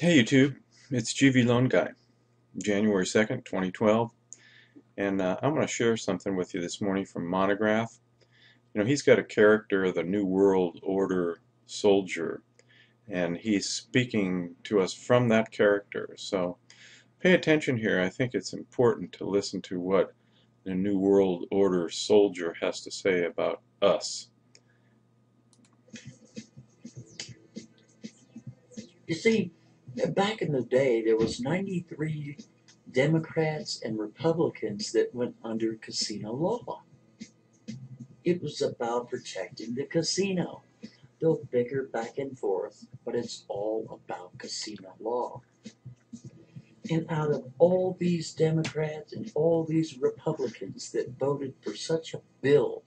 Hey YouTube, it's GV Lone Guy, January 2nd, 2012, and I'm going to share something with you this morning from Monograph. You know, he's got a character, the New World Order soldier, and he's speaking to us from that character. So pay attention here. I think it's important to listen to what the New World Order soldier has to say about us. You see, back in the day, there was 93 Democrats and Republicans that went under casino law. It was about protecting the casino. They'll bicker back and forth, but it's all about casino law. And out of all these Democrats and all these Republicans that voted for such a bill,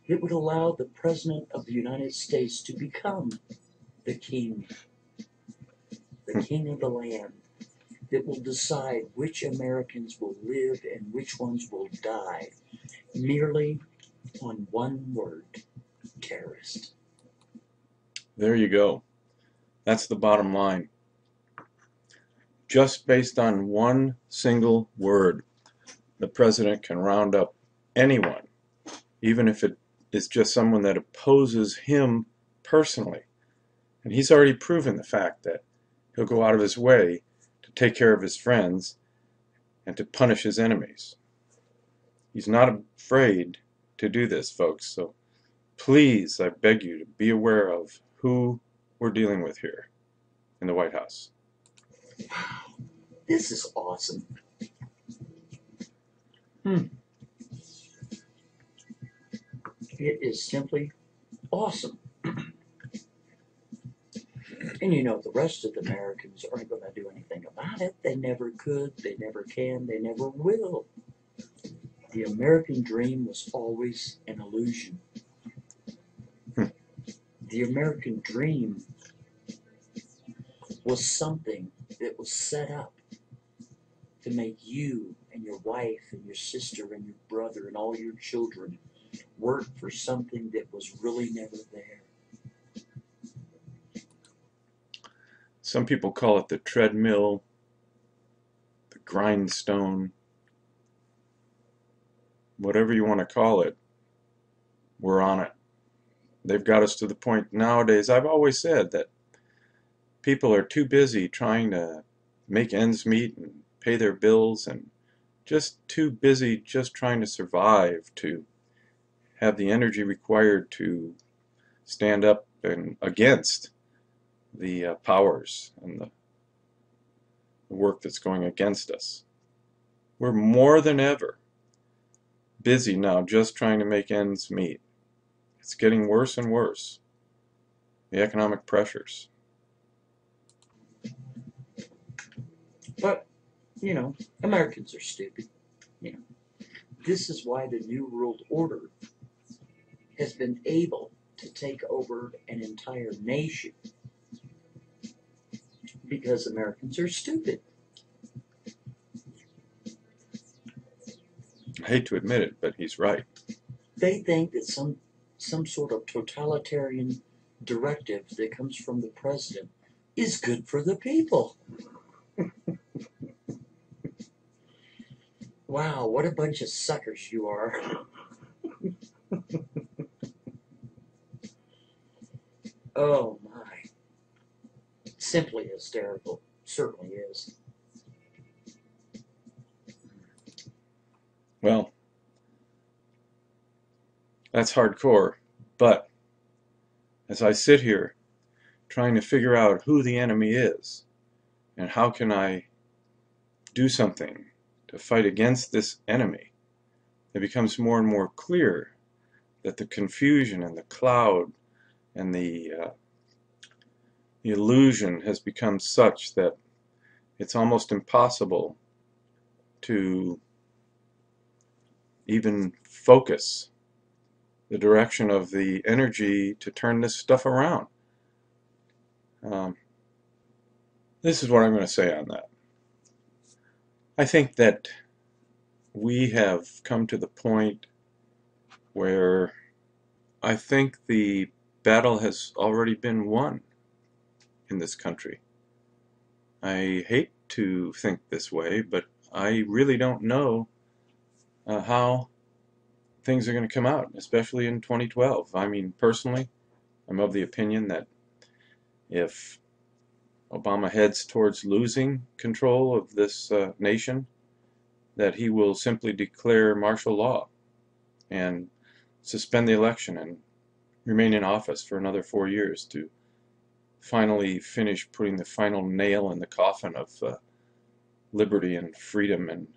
it would allow the President of the United States to become the king of the land, that will decide which Americans will live and which ones will die, merely on one word: terrorist. There you go. That's the bottom line. Just based on one single word, the president can round up anyone, even if it is just someone that opposes him personally. And he's already proven the fact that he'll go out of his way to take care of his friends and to punish his enemies. He's not afraid to do this, folks. So please, I beg you to be aware of who we're dealing with here in the White House. Wow, this is awesome. It is simply awesome. And you know, the rest of the Americans aren't going to do anything about it. They never could, they never can, they never will. The American dream was always an illusion. The American dream was something that was set up to make you and your wife and your sister and your brother and all your children work for something that was really never there. Some people call it the treadmill, the grindstone, whatever you want to call it, we're on it. They've got us to the point nowadays. I've always said that people are too busy trying to make ends meet and pay their bills and just too busy just trying to survive to have the energy required to stand up and against the powers and the work that's going against us. We're more than ever busy now just trying to make ends meet. It's getting worse and worse, the economic pressures. But, you know, Americans are stupid. You know, this is why the New World Order has been able to take over an entire nation, because Americans are stupid. I hate to admit it, but he's right. They think that some sort of totalitarian directive that comes from the president is good for the people. Wow, what a bunch of suckers you are. Oh my. Simply hysterical. Certainly is. Well, that's hardcore, but as I sit here trying to figure out who the enemy is and how can I do something to fight against this enemy, it becomes more and more clear that the confusion and the cloud and the illusion has become such that it's almost impossible to even focus the direction of the energy to turn this stuff around. This is what I'm going to say on that. I think that we have come to the point where I think the battle has already been won in this country. I hate to think this way, but I really don't know how things are going to come out, especially in 2012. I mean, personally, I'm of the opinion that if Obama heads towards losing control of this nation, that he will simply declare martial law and suspend the election and remain in office for another 4 years to finally finish putting the final nail in the coffin of liberty and freedom and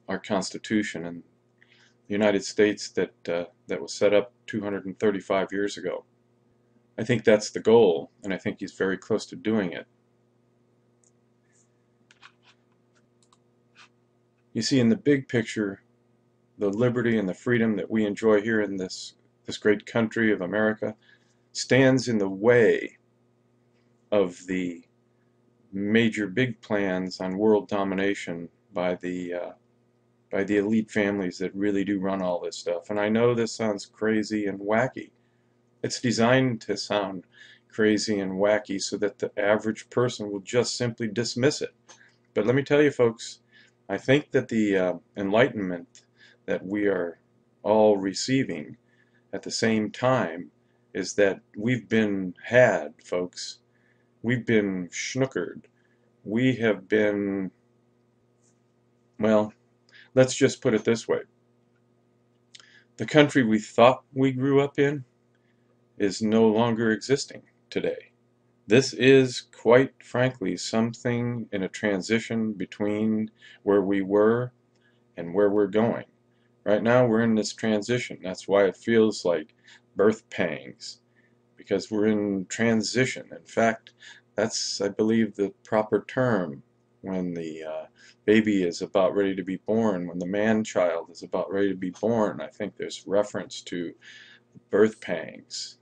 our Constitution and the United States that was set up 235 years ago. I think that's the goal, and I think he's very close to doing it. You see, in the big picture, the liberty and the freedom that we enjoy here in this great country of America stands in the way of the major big plans on world domination by the elite families that really do run all this stuff. And I know this sounds crazy and wacky. It's designed to sound crazy and wacky so that the average person will just simply dismiss it. But let me tell you, folks, I think that the enlightenment that we are all receiving at the same time is that we've been had, folks. We've been schnookered. We have been, well, let's just put it this way. The country we thought we grew up in is no longer existing today. This is, quite frankly, something in a transition between where we were and where we're going. Right now, we're in this transition. That's why it feels like birth pangs, because we're in transition. In fact, that's, I believe, the proper term when the baby is about ready to be born, when the man-child is about ready to be born. I think there's reference to birth pangs.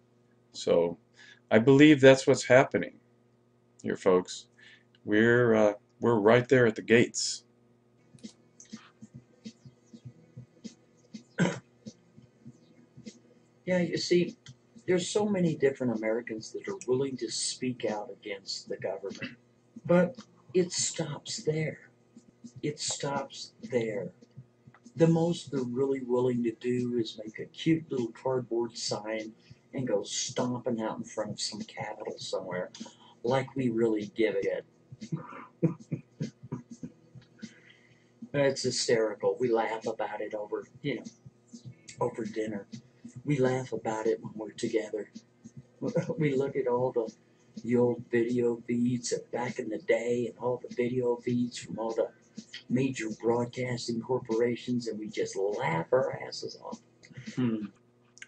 So I believe that's what's happening here, folks. We're right there at the gates. Yeah, you see, there's so many different Americans that are willing to speak out against the government. But it stops there. It stops there. The most they're really willing to do is make a cute little cardboard sign and go stomping out in front of some capitol somewhere, like we really give a shit. It's hysterical. We laugh about it over dinner. We laugh about it when we're together. We look at all the old video feeds of back in the day and all the video feeds from all the major broadcasting corporations, and we just laugh our asses off. Hmm.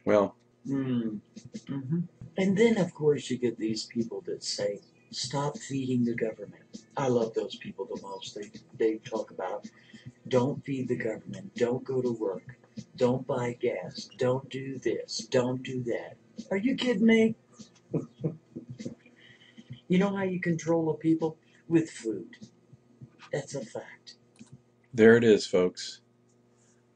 Well, Hmm. Mm-hmm. And then, of course, you get these people that say, stop feeding the government. I love those people the most. They talk about, don't feed the government, don't go to work, don't buy gas, don't do this, don't do that. Are you kidding me? You know how you control a people? With food. That's a fact. there it is, folks.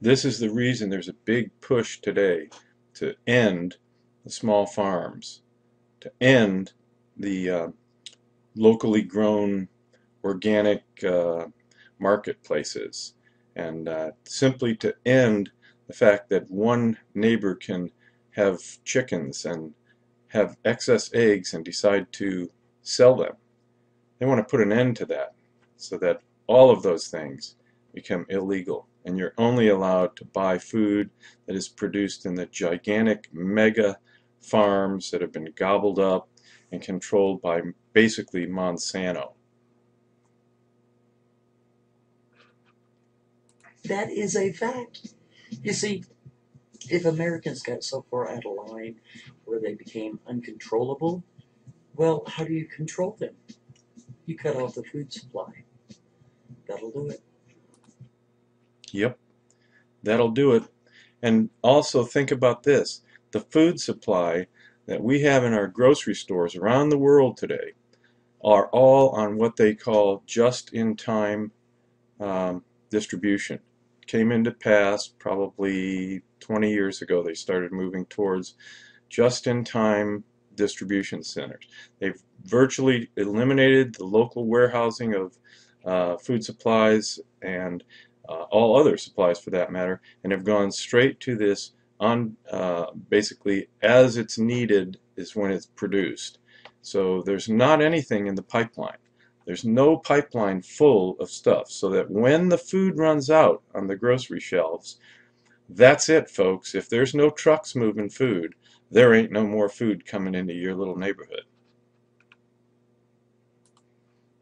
This is the reason there's a big push today to end the small farms, to end the locally grown organic marketplaces, and simply to end the fact that one neighbor can have chickens and have excess eggs and decide to sell them. They want to put an end to that so that all of those things become illegal and you're only allowed to buy food that is produced in the gigantic mega farms that have been gobbled up and controlled by basically Monsanto. That is a fact. You see, if Americans got so far out of line where they became uncontrollable, well, how do you control them? You cut off the food supply. That'll do it. Yep, that'll do it. And also think about this. The food supply that we have in our grocery stores around the world today are all on what they call just-in-time distribution. Came into pass probably 20 years ago. They started moving towards just-in-time distribution centers. They've virtually eliminated the local warehousing of food supplies and all other supplies for that matter, and have gone straight to this on basically as it's needed is when it's produced. So there's not anything in the pipeline. There's no pipeline full of stuff, so that when the food runs out on the grocery shelves, that's it, folks. If there's no trucks moving food, there ain't no more food coming into your little neighborhood.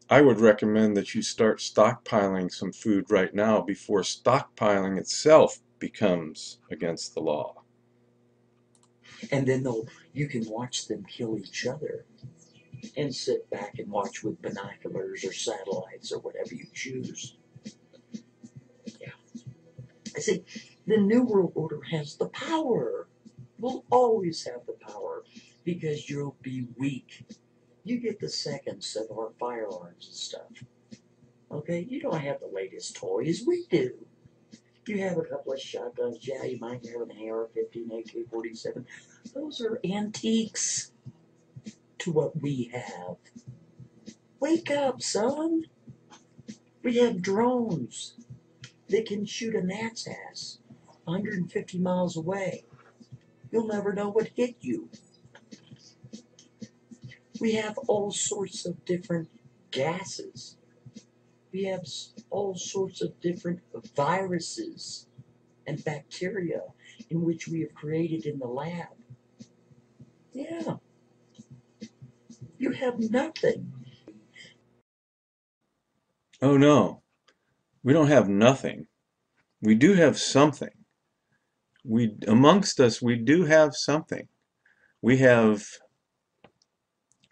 I would recommend that you start stockpiling some food right now before stockpiling itself becomes against the law. And then you can watch them kill each other and sit back and watch with binoculars or satellites or whatever you choose. Yeah. I see, the New World Order has the power. Will always have the power because you'll be weak. You get the seconds of our firearms and stuff. Okay? You don't have the latest toys. We do. You have a couple of shotguns. Yeah, you might have an AR-15, AK-47. Those are antiques to what we have. Wake up, son. We have drones that can shoot a gnat's ass 150 miles away. You'll never know what hit you. We have all sorts of different gases. We have all sorts of different viruses and bacteria in which we have created in the lab. Yeah. You have nothing. Oh no, we don't have nothing. We do have something. Amongst us, we do have something. We have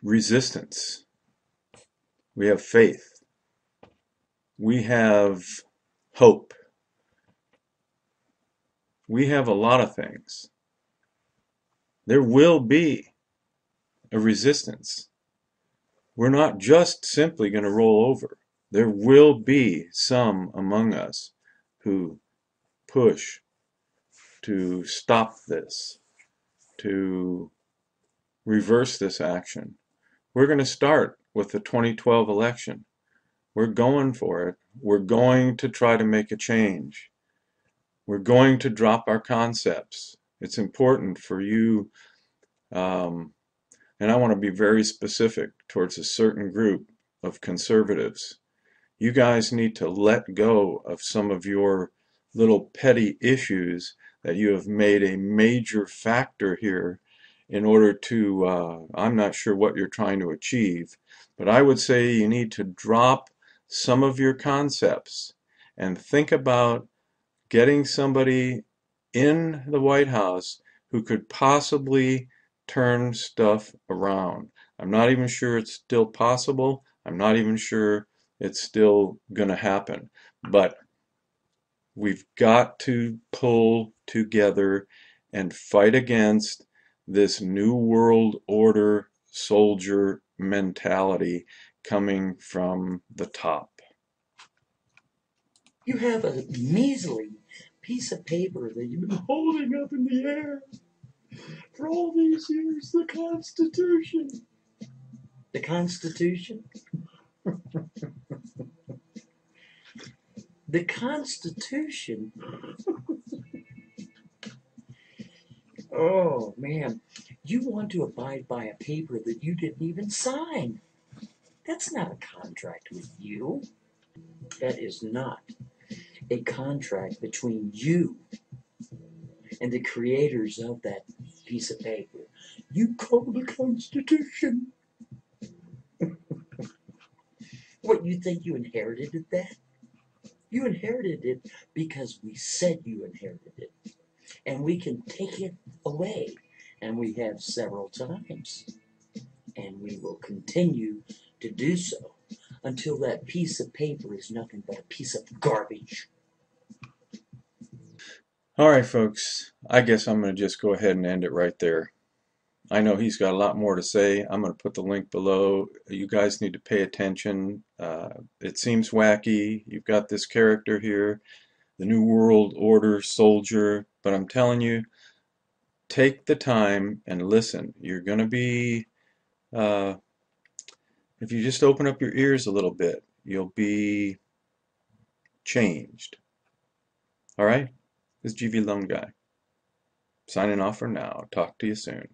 resistance. We have faith. We have hope. We have a lot of things. There will be a resistance. We're not just simply going to roll over. There will be some among us who push to stop this, to reverse this action. We're going to start with the 2012 election. We're going for it. We're going to try to make a change. We're going to drop our concepts. It's important for you, and I want to be very specific towards a certain group of conservatives. You guys need to let go of some of your little petty issues that you have made a major factor here in order to, I'm not sure what you're trying to achieve, but I would say you need to drop some of your concepts and think about getting somebody in the White House who could possibly turn stuff around. I'm not even sure it's still possible. I'm not even sure it's still going to happen. But we've got to pull together and fight against this New World Order soldier mentality coming from the top. You have a measly piece of paper that you've been holding up in the air for all these years, the Constitution. The Constitution? The Constitution? Oh, man. You want to abide by a paper that you didn't even sign. That's not a contract with you. That is not a contract between you and the creators of that piece of paper. You call the Constitution. What, you think you inherited that? You inherited it because we said you inherited it. And we can take it away. And we have several times. And we will continue to do so until that piece of paper is nothing but a piece of garbage. All right, folks, I guess I'm going to just go ahead and end it right there. I know he's got a lot more to say. I'm going to put the link below. You guys need to pay attention. It seems wacky. You've got this character here, the New World Order soldier, but I'm telling you, take the time and listen. You're going to be, uh, if you just open up your ears a little bit, you'll be changed. All right? This is GV Lone Guy signing off for now. Talk to you soon.